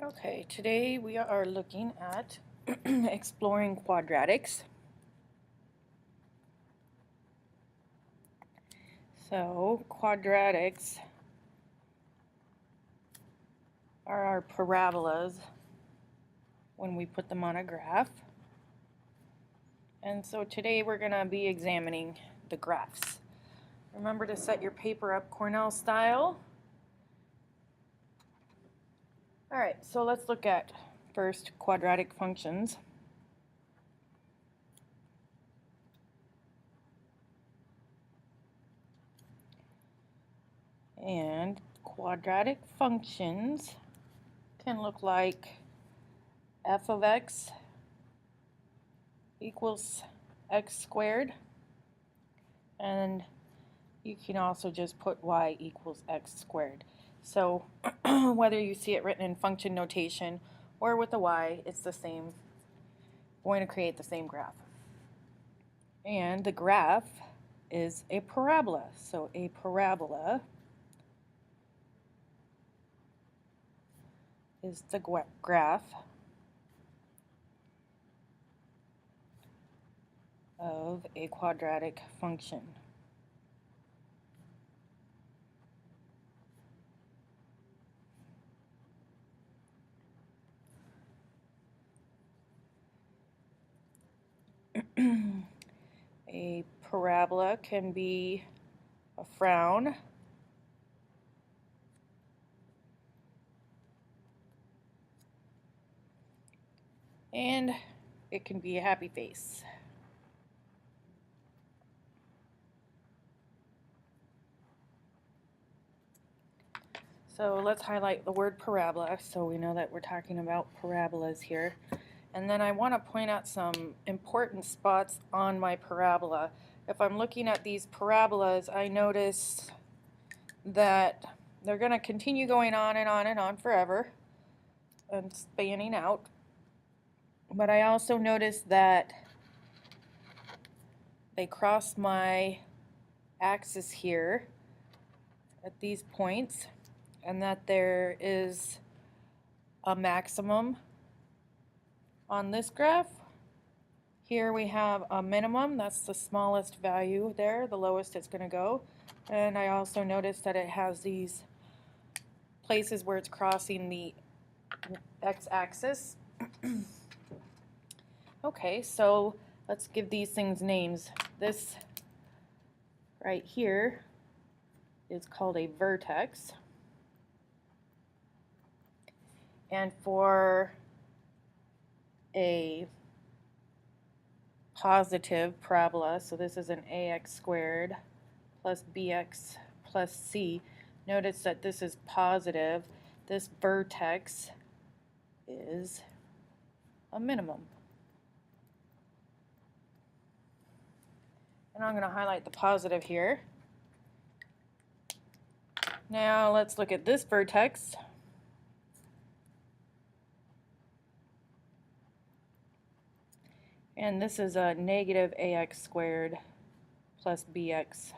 Okay, today we are looking at exploring quadratics. So, quadratics are our parabolas when we put them on a graph. And so today we're going to be examining the graphs. Remember to set your paper up Cornell style. Alright, so let's look at first quadratic functions. And quadratic functions can look like f of x equals x squared, and you can also just put y equals x squared. So whether you see it written in function notation or with a y, it's the same, going to create the same graph. And the graph is a parabola. So a parabola is the graph of a quadratic function. A parabola can be a frown, and it can be a happy face. So let's highlight the word parabola so we know that we're talking about parabolas here. And then I want to point out some important spots on my parabola. If I'm looking at these parabolas, I notice that they're going to continue going on and on and on forever and spanning out. But I also notice that they cross my axis here at these points, and that there is a maximum on this graph. Here we have a minimum, that's the smallest value there, the lowest it's going to go. And I also noticed that it has these places where it's crossing the x-axis. Okay, so let's give these things names. This right here is called a vertex. And for a positive parabola, so this is an ax squared plus bx plus c. Notice that this is positive. This vertex is a minimum. And I'm going to highlight the positive here. Now let's look at this vertex. And this is a negative ax squared plus bx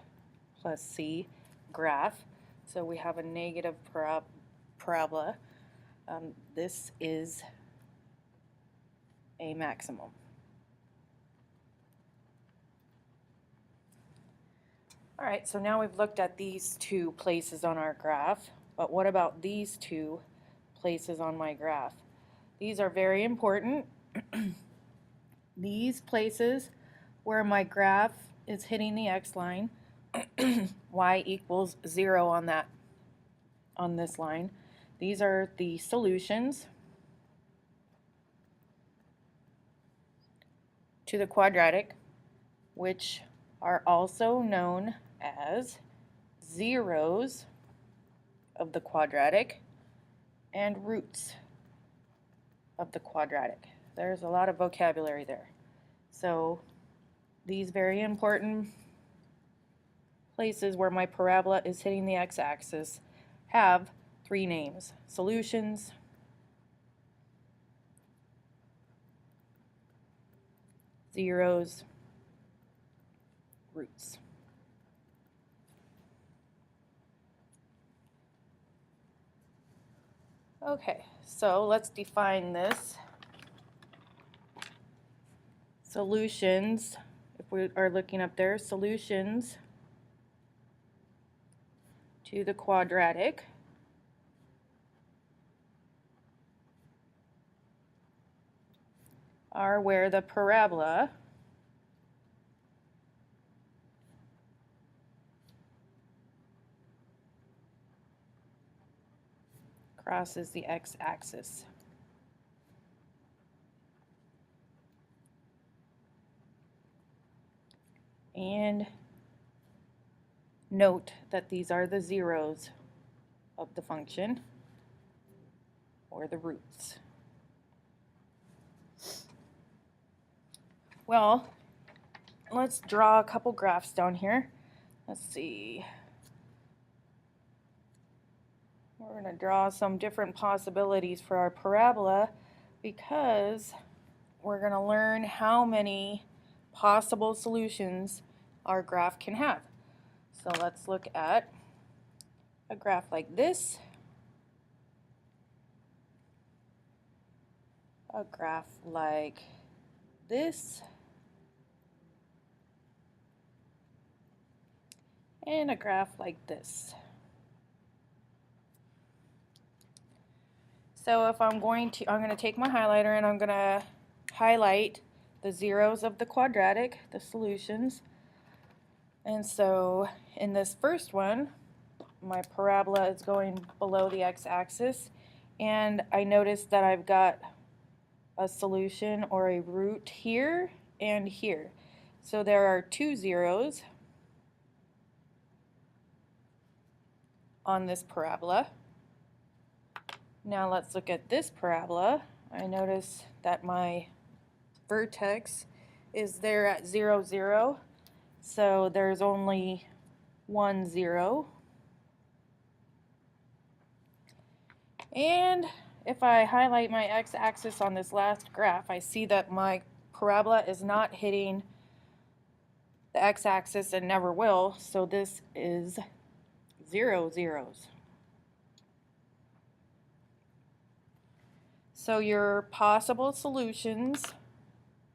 plus c graph. So we have a negative parabola. This is a maximum. Alright, so now we've looked at these two places on our graph, but what about these two places on my graph? These are very important. These places where my graph is hitting the x-line, y equals 0 on this line. These are the solutions to the quadratic, which are also known as zeros of the quadratic and roots of the quadratic. There's a lot of vocabulary there. So these very important places where my parabola is hitting the x-axis have three names: solutions, zeros, roots. Okay, so let's define this. Solutions, if we are looking up there, solutions to the quadratic are where the parabola crosses the x-axis. And note that these are the zeros of the function, or the roots. Well, let's draw a couple graphs down here. Let's see. We're going to draw some different possibilities for our parabola because we're going to learn how many possible solutions our graph can have. So let's look at a graph like this, a graph like this, and a graph like this. So if I'm going to take my highlighter and I'm going to highlight the zeros of the quadratic, the solutions. And so in this first one, my parabola is going below the x-axis, and I notice that I've got a solution or a root here and here. So there are two zeros on this parabola. Now let's look at this parabola. I notice that my vertex is there at 0, 0. So there's only one zero. And if I highlight my x-axis on this last graph, I see that my parabola is not hitting the x-axis and never will. So this is 0, zeros. So your possible solutions,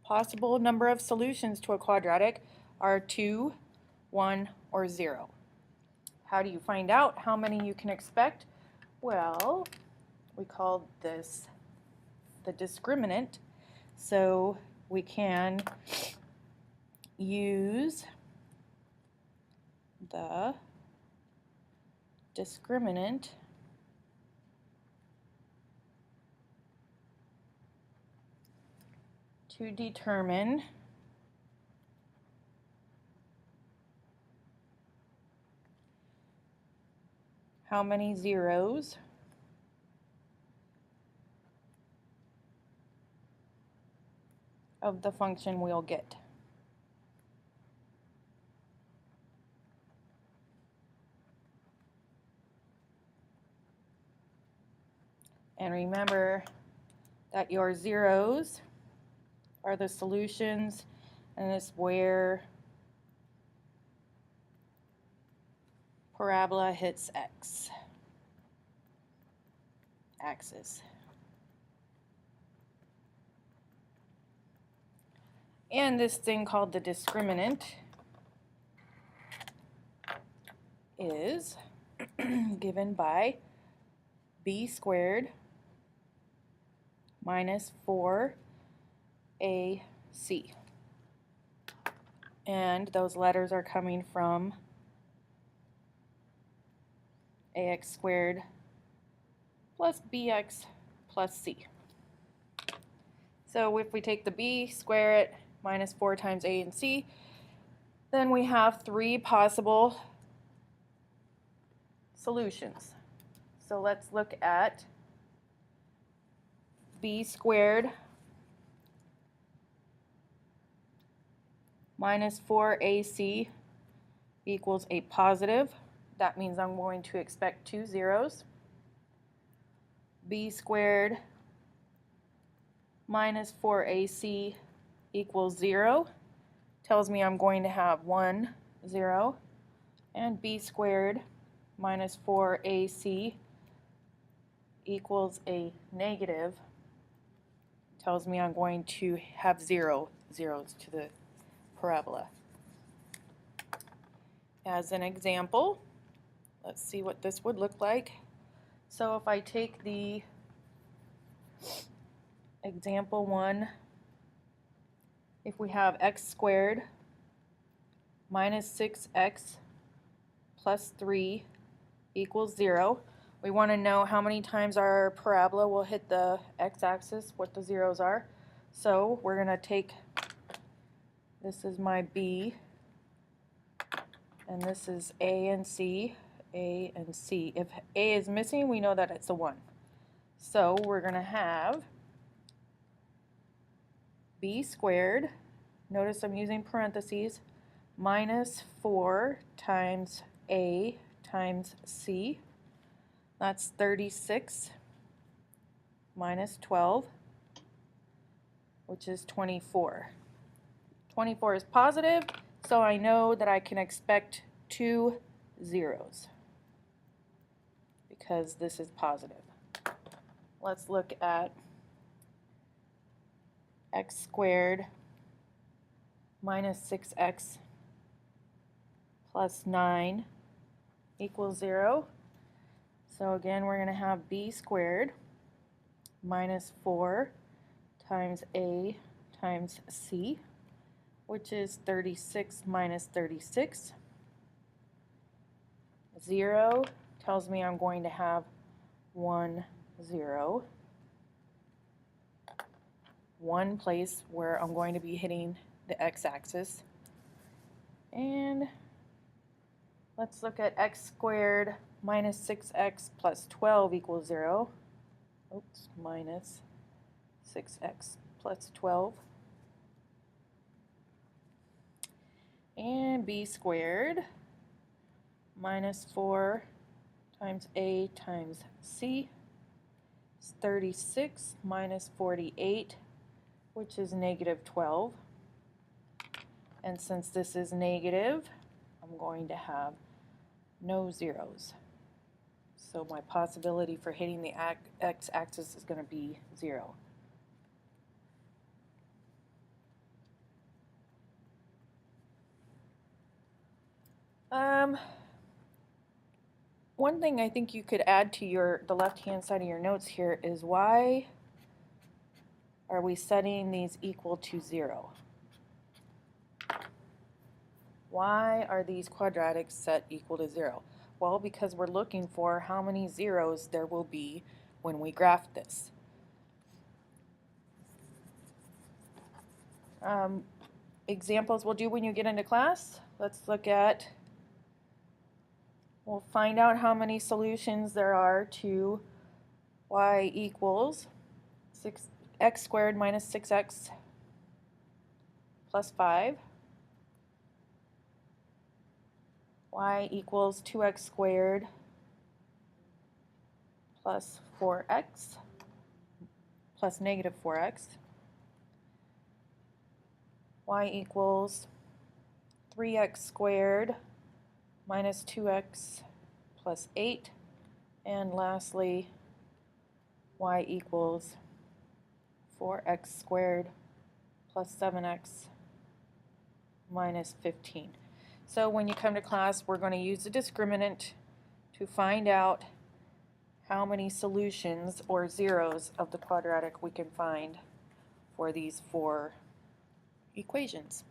possible number of solutions to a quadratic are 2, 1, or 0. How do you find out how many you can expect? Well, we call this the discriminant. So we can use the discriminant to determine how many zeros of the function we'll get. And remember that your zeros are the solutions, and it's where parabola hits x axis. And this thing called the discriminant is given by b squared minus 4ac. And those letters are coming from ax squared plus bx plus c. So if we take the b, square it, minus 4 times a and c, then we have 3 possible solutions. So let's look at b squared minus 4ac equals a positive. That means I'm going to expect 2 zeros. B squared minus 4ac equals 0. Tells me I'm going to have 1, 0. And b squared minus 4ac equals a negative tells me I'm going to have zeros to the parabola. As an example, let's see what this would look like. So if I take the example 1, if we have x squared minus 6x plus 3 equals 0, we want to know how many times our parabola will hit the x-axis, what the zeros are. So we're going to take, this is my b, and this is a and c, a and c. If a is missing, we know that it's a 1. So we're going to have b squared, notice I'm using parentheses, minus 4 times a times c. That's 36 minus 12, which is 24. 24 is positive, so I know that I can expect 2 zeros because this is positive. Let's look at x squared minus 6x plus 9 equals 0. So again, we're going to have b squared minus 4 times a times c, which is 36 minus 36. 0 tells me I'm going to have 1 0. One place where I'm going to be hitting the x-axis. And let's look at x squared minus 6x plus 12 equals 0. Oops, minus 6x plus 12. And b squared minus 4 times a times c is 36 minus 48, which is negative 12. And since this is negative, I'm going to have no zeros. So my possibility for hitting the x-axis is going to be 0. One thing I think you could add to the left-hand side of your notes here is, why are we setting these equal to 0? Why are these quadratics set equal to 0? Well, because we're looking for how many zeros there will be when we graph this. Examples we'll do when you get into class. Let's look at, we'll find out how many solutions there are to y equals x squared minus 6x plus 5. Y equals 2x squared plus 4x plus negative 4x. Y equals 3x squared minus 2x plus 8. And lastly, y equals 4x squared plus 7x minus 15. So when you come to class, we're going to use the discriminant to find out how many solutions or zeros of the quadratic we can find for these 4 equations.